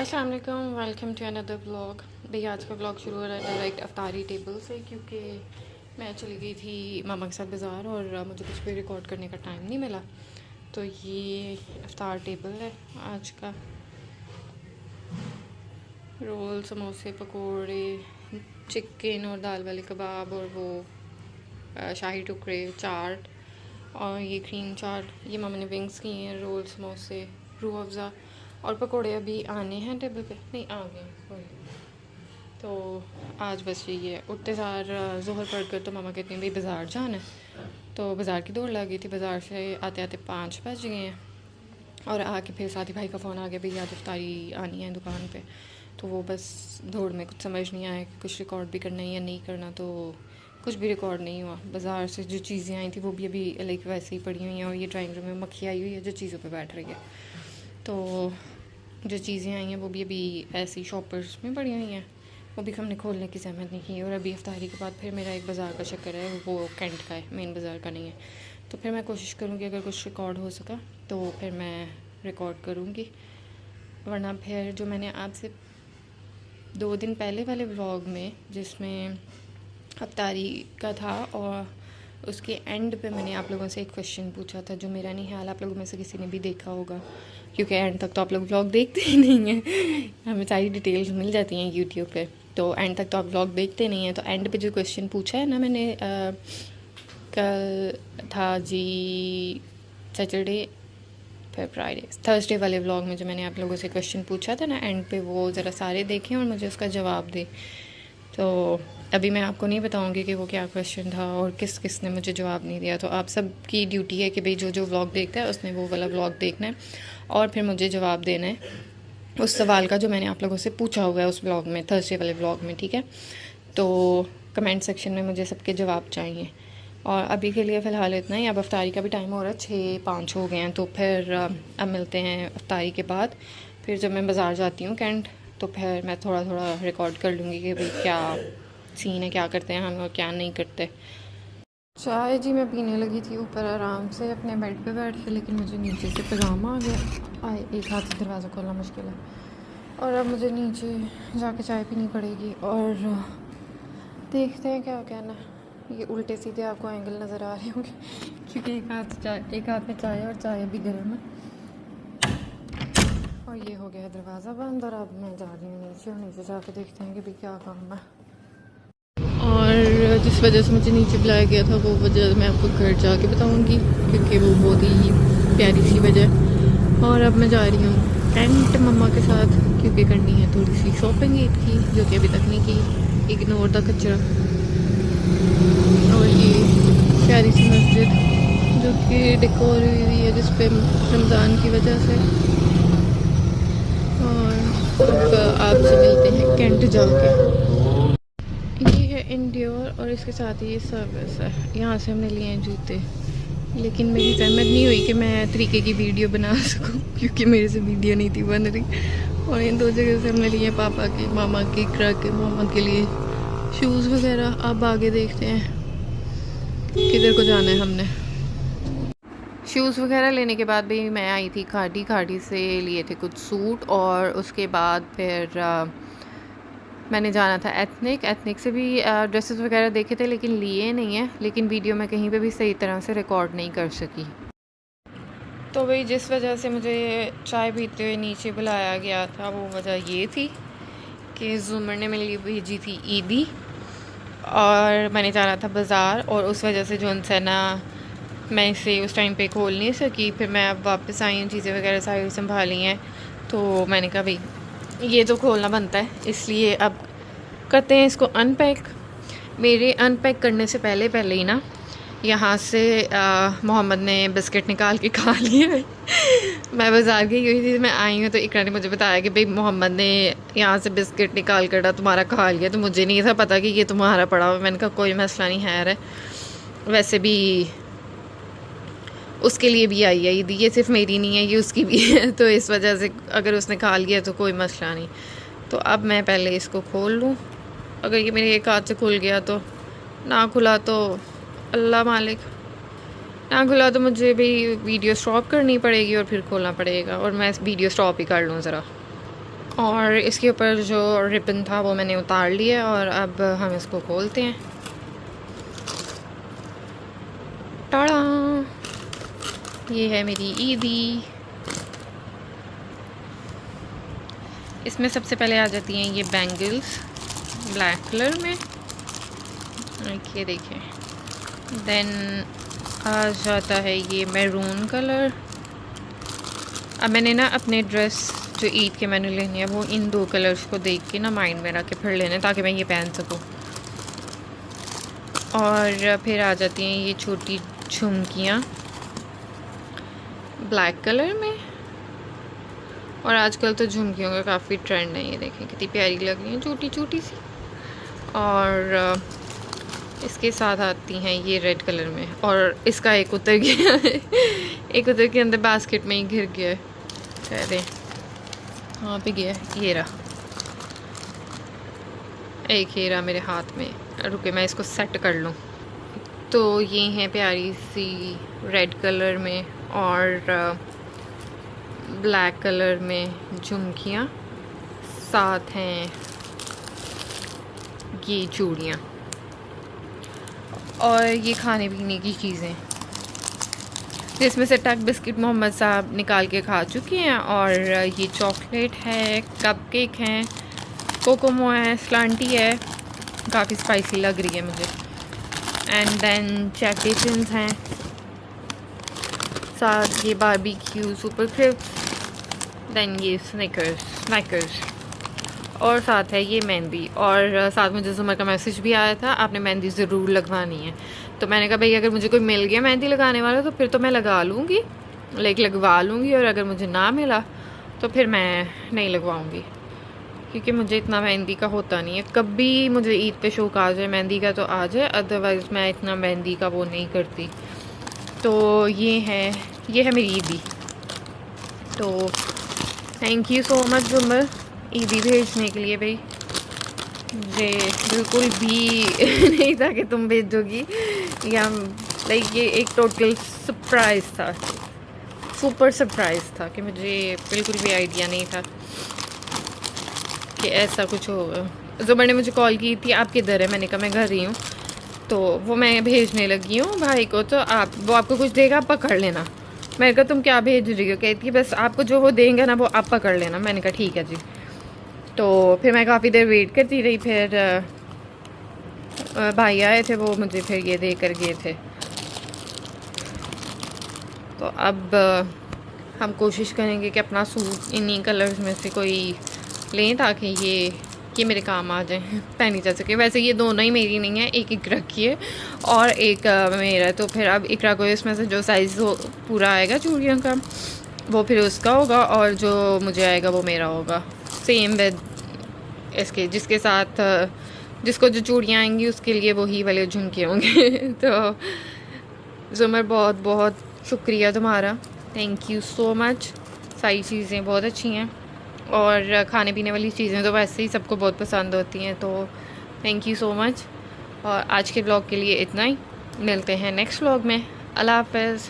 अस्सलाम वालेकुम, welcome to another blog. भैया आज का ब्लॉग शुरू हो रहा है डायरेक्ट अफ्तारी टेबल से, क्योंकि मैं चली गई थी मामा के साथ बाज़ार और मुझे कुछ भी रिकॉर्ड करने का टाइम नहीं मिला। तो ये अफ्तार टेबल है आज का। रोल, समोसे, पकोड़े, चिकन और दाल वाले कबाब और वो शाही टुकड़े, चाट और ये क्रीम चाट। ये मामा ने विंग्स किए हैं, रोल, समोसे, रूह अफ़ज़ा और पकोड़े अभी आने हैं टेबल पे, नहीं आ गए सॉरी। तो आज बस यही है। उठते सार ज़ोहर पढ़ कर तो मामा कहती हैं भाई बाज़ार जाना है, तो बाज़ार की दौड़ लग गई थी। बाज़ार से आते आते 5 बज गए हैं और आके फिर साथी भाई का फ़ोन आ गया, भैया आज इफ्तारी आनी है दुकान पे। तो वो बस दौड़ में कुछ समझ नहीं आया कि कुछ रिकॉर्ड भी करना है या नहीं करना, तो कुछ भी रिकॉर्ड नहीं हुआ। बाज़ार से जो चीज़ें आई थी वो भी अभी लाइक वैसे ही पड़ी हुई हैं और ये ड्राइंग रूम में मक्खी आई हुई है जो चीज़ों पे बैठ रही है। तो जो चीज़ें आई हैं वो भी अभी ऐसी शॉपर्स में पड़ी हुई हैं, वो भी हमने खोलने की सहमत नहीं की। और अभी इफ्तारी के बाद फिर मेरा एक बाज़ार का चक्कर है, वो कैंट का है, मेन बाज़ार का नहीं है। तो फिर मैं कोशिश करूँगी अगर कुछ रिकॉर्ड हो सका तो फिर मैं रिकॉर्ड करूँगी, वरना फिर जो मैंने आपसे 2 दिन पहले वाले व्लॉग में जिसमें इफ्तारी का था और उसके एंड पे मैंने आप लोगों से एक क्वेश्चन पूछा था, जो मेरा नहीं ख्याल आप लोगों में से किसी ने भी देखा होगा, क्योंकि एंड तक तो आप लोग व्लॉग देखते ही नहीं हैं। हमें सारी डिटेल्स मिल जाती हैं यूट्यूब पे, तो एंड तक तो आप व्लॉग देखते नहीं हैं। तो एंड पे जो क्वेश्चन पूछा है ना मैंने, कल था जी सैटरडे फिर फ्राइडे थर्सडे वाले व्लॉग में जो मैंने आप लोगों से क्वेश्चन पूछा था ना, एंड पे वो ज़रा सारे देखें और मुझे उसका जवाब दें। तो अभी मैं आपको नहीं बताऊंगी कि वो क्या क्वेश्चन था और किस किस ने मुझे जवाब नहीं दिया। तो आप सब की ड्यूटी है कि भाई जो जो व्लॉग देखता है उसने वो वाला व्लॉग देखना है और फिर मुझे जवाब देना है उस सवाल का जो मैंने आप लोगों से पूछा हुआ है उस व्लॉग में, थर्सडे वाले व्लॉग में, ठीक है। तो कमेंट सेक्शन में मुझे सबके जवाब चाहिए। और अभी के लिए फ़िलहाल इतना ही। अब अफ्तारी का भी टाइम हो रहा है, 6-5 हो गए हैं। तो फिर अब मिलते हैं अफ्तारी के बाद। फिर जब मैं बाज़ार जाती हूँ कैंट, तो फिर मैं थोड़ा थोड़ा रिकॉर्ड कर लूँगी कि भाई क्या सीन है, क्या करते हैं हम और क्या नहीं करते। चाय जी मैं पीने लगी थी ऊपर आराम से अपने बेड पे बैठ के, लेकिन मुझे नीचे से पैगाम आ गया। आए एक हाथ से दरवाज़ा खोलना मुश्किल है और अब मुझे नीचे जाके चाय पीनी पड़ेगी और देखते हैं क्या कहना। ये उल्टे सीधे आपको एंगल नज़र आ रहे होंगे क्योंकि एक हाथ में चाय और चाय अभी गर्म है। और ये हो गया दरवाज़ा बंद और अब मैं जा रही हूँ नीचे और नीचे जाके देखते हैं कि भाई क्या काम है। और जिस वजह से मुझे नीचे बुलाया गया था वो वजह मैं आपको घर जाके बताऊंगी, क्योंकि वो बहुत ही प्यारी सी वजह। और अब मैं जा रही हूँ कैंट मम्मा के साथ, क्योंकि करनी है थोड़ी सी शॉपिंग ईद की जो कि अभी तक नहीं की। इग्नोर द कचरा। और ये प्यारी सी मस्जिद जो कि डेकोर हुई है जिस पे रमज़ान की वजह से। और अब आपसे मिलते हैं कैंट जाके। ये है इंडियोर और इसके साथ ही ये सर्विस है। यहाँ से हमने लिए हैं जूते, लेकिन मेरी सहमत नहीं हुई कि मैं तरीके की वीडियो बना सकूं क्योंकि मेरे से वीडियो नहीं थी बन रही। और इन 2 जगह से हमने लिए पापा के, मामा के, इकरा के, मामा के लिए शूज़ वगैरह। अब आगे देखते हैं किधर को जाना है हमने। शूज़ वगैरह लेने के बाद भी मैं आई थी खाड़ी से लिए थे कुछ सूट और उसके बाद फिर मैंने जाना था एथनिक से भी ड्रेसेस वगैरह देखे थे लेकिन लिए नहीं हैं। लेकिन वीडियो मैं कहीं पे भी सही तरह से रिकॉर्ड नहीं कर सकी। तो भाई जिस वजह से मुझे चाय पीते हुए नीचे बुलाया गया था वो वजह ये थी कि ज़ुमर ने मेरे लिए भेजी थी ईदी और मैंने जाना था बाज़ार, और उस वजह से जो उनसे ना मैं इसे उस टाइम पे खोल नहीं सकी। फिर मैं अब वापस आई हूँ, चीज़ें वगैरह सारी संभाली हैं, तो मैंने कहा भाई ये तो खोलना बनता है, इसलिए अब करते हैं इसको अनपैक। मेरे अनपैक करने से पहले ही ना यहाँ से मोहम्मद ने बिस्किट निकाल के खा लिया है। मैं बाज़ार गई हुई थी, मैं आई हूँ तो इकरा ने मुझे बताया कि भाई मोहम्मद ने यहाँ से बिस्किट निकाल कर तुम्हारा खा लिया। तो मुझे नहीं था पता कि ये तुम्हारा पड़ा हुआ। मैंने कहा कोई मसला नहीं है, वैसे भी उसके लिए भी आई है ईदी, ये सिर्फ मेरी नहीं है, ये उसकी भी है। तो इस वजह से अगर उसने खा लिया तो कोई मसला नहीं। तो अब मैं पहले इसको खोल लूँ। अगर ये मेरे एक हाथ से खुल गया तो, ना खुला तो अल्लाह मालिक, ना खुला तो मुझे भी वीडियो स्टॉप करनी पड़ेगी और फिर खोलना पड़ेगा। और मैं वीडियो स्टॉप ही कर लूँ ज़रा। और इसके ऊपर जो रिबन था वो मैंने उतार लिया और अब हम इसको खोलते हैं। टाड़ा, ये है मेरी ईदी। इसमें सबसे पहले आ जाती हैं ये बैंगल्स ब्लैक कलर में, ये देखें। देन आ जाता है ये मैरून कलर। अब मैंने ना अपने ड्रेस जो ईद के मैंने लेनी है वो इन 2 कलर्स को देख के ना माइंड में रख के फिर लेने, ताकि मैं ये पहन सकूँ। और फिर आ जाती हैं ये छोटी झुमकियाँ ब्लैक कलर में। और आजकल तो झुमकियों का काफ़ी ट्रेंड है, ये देखें कितनी प्यारी लग रही हैं, छोटी छोटी सी। और इसके साथ आती हैं ये रेड कलर में, और इसका एक उतर गया है एक उतर के अंदर बास्केट में ही घिर गया है, कह दें हाँ पे गया है। ये रहा एक, ये रहा मेरे हाथ में। रुके मैं इसको सेट कर लूँ। तो ये हैं प्यारी सी रेड कलर में और ब्लैक कलर में झुमकियाँ, साथ हैं ये चूड़ियाँ और ये खाने पीने की चीज़ें, जिसमें से टक बिस्किट मोहम्मद साहब निकाल के खा चुके हैं। और ये चॉकलेट है, कपकेक हैं, कोकोमो है, स्लांटी है, काफ़ी स्पाइसी लग रही है मुझे। एंड देन चैकेशंस हैं, साथ ये बारबेक्यू सुपर क्रिप्स, देन ये स्नैकर्स और साथ है ये मेहंदी। और साथ में जो जुमर का मैसेज भी आया था, आपने मेहंदी ज़रूर लगवानी है। तो मैंने कहा भाई अगर मुझे कोई मिल गया मेहंदी लगाने वाला तो फिर तो मैं लगा लूँगी, लगवा लूँगी। और अगर मुझे ना मिला तो फिर मैं नहीं लगवाऊँगी, क्योंकि मुझे इतना मेहंदी का होता नहीं है। कभी मुझे ईद पे शौक आ जाए मेहंदी का तो आ जाए, अदरवाइज़ मैं इतना मेहंदी का वो नहीं करती। तो ये है मेरी ईदी। तो थैंक यू सो मच जुमर ईदी भेजने के लिए। भाई मुझे बिल्कुल भी नहीं था कि तुम भेजोगी, या लाइक ये एक टोटल सरप्राइज़ था, सुपर सरप्राइज़ था कि मुझे बिल्कुल भी आइडिया नहीं था कि ऐसा कुछ होगा। जुमर ने मुझे कॉल की थी, आप किधर है? मैंने कहा मैं घर ही हूँ। तो वो मैं भेजने लगी हूँ भाई को, तो वो आपको कुछ देगा, आप पकड़ लेना। मैंने कहा तुम क्या भेज रही हो? कहती है बस आपको जो वो देंगे ना वो आप पकड़ लेना। मैंने कहा ठीक है जी। तो फिर मैं काफ़ी देर वेट करती रही, फिर भाई आए थे, वो मुझे फिर ये दे कर गए थे। तो अब हम कोशिश करेंगे कि अपना सूट इन्हीं कलर्स में से कोई लें, ताकि ये मेरे काम आ जाए, पहनी जा सके। वैसे ये दोनों ही मेरी नहीं है, एक इकरा की है और एक मेरा है। तो फिर अब इकरा को इसमें से जो साइज़ पूरा आएगा चूड़ियों का वो फिर उसका होगा, और जो मुझे आएगा वो मेरा होगा। सेम विद इसके, जिसके साथ जिसको जो चूड़ियाँ आएंगी उसके लिए वही वाले झुमके होंगे। तो जुमर बहुत बहुत शुक्रिया तुम्हारा, थैंक यू सो मच। सारी चीज़ें बहुत अच्छी हैं और खाने पीने वाली चीज़ें तो वैसे ही सबको बहुत पसंद होती हैं, तो थैंक यू सो मच। और आज के ब्लॉग के लिए इतना ही, मिलते हैं नेक्स्ट ब्लॉग में। अल्लाह हाफ़िज़।